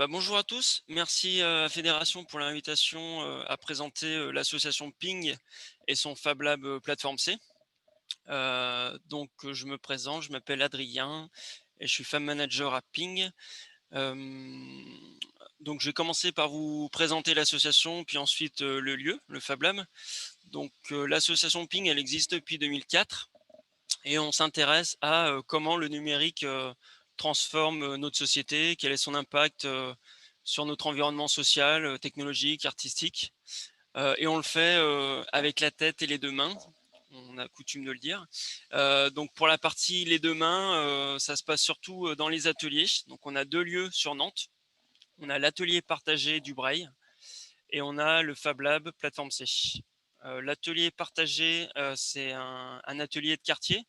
Bonjour à tous. Merci, à Fédération pour l'invitation, à présenter, l'association Ping et son Fab Lab, Plateforme C. Je me présente, je m'appelle Adrien et je suis Fab Manager à Ping. Hem, je vais commencer par vous présenter l'association, puis ensuite, le lieu, le Fab Lab. L'association Ping, elle existe depuis 2004 et on s'intéresse à, comment le numérique, transforme, notre société, quel est son impact, sur notre environnement social, technologique, artistique, et on le fait, avec la tête et les 2 mains. On a coutume de le dire. Pour la partie les 2 mains, ça se passe surtout, dans les ateliers. Donc on a 2 lieux sur Nantes. On a l'atelier partagé du Braille et on a le Fab Lab Plateforme C. L'atelier partagé, c'est un atelier de quartier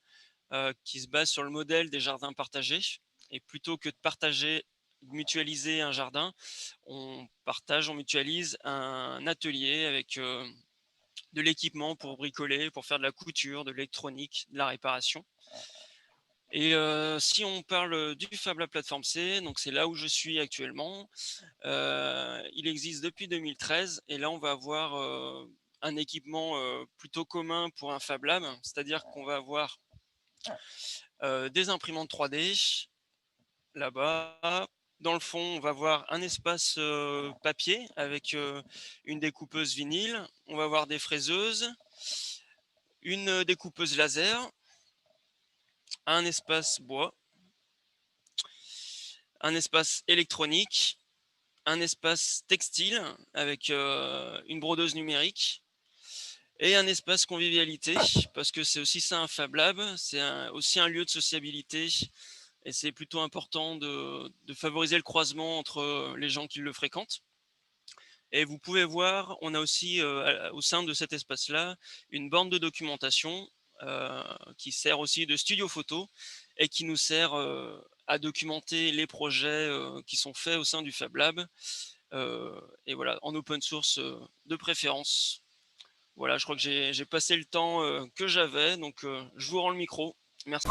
qui se base sur le modèle des jardins partagés. Et plutôt que de partager, mutualiser un jardin, on partage, on mutualise un atelier avec de l'équipement pour bricoler, pour faire de la couture, de l'électronique, de la réparation. Et si on parle du Fab Lab Plateforme C, donc c'est là où je suis actuellement. Il existe depuis 2013 et là on va avoir un équipement plutôt commun pour un Fab Lab, c'est-à-dire qu'on va avoir des imprimantes 3D là-bas. Dans le fond, on va voir un espace papier avec une découpeuse vinyle. On va voir des fraiseuses, une découpeuse laser, un espace bois, un espace électronique, un espace textile avec une brodeuse numérique et un espace convivialité, parce que c'est aussi ça un Fab Lab, c'est aussi un lieu de sociabilité et c'est plutôt important de favoriser le croisement entre les gens qui le fréquentent. Et vous pouvez voir, on a aussi au sein de cet espace-là une borne de documentation qui sert aussi de studio photo et qui nous sert à documenter les projets qui sont faits au sein du Fab Lab. Et voilà, en open source de préférence. Voilà, je crois que j'ai passé le temps que j'avais, je vous rends le micro. Merci.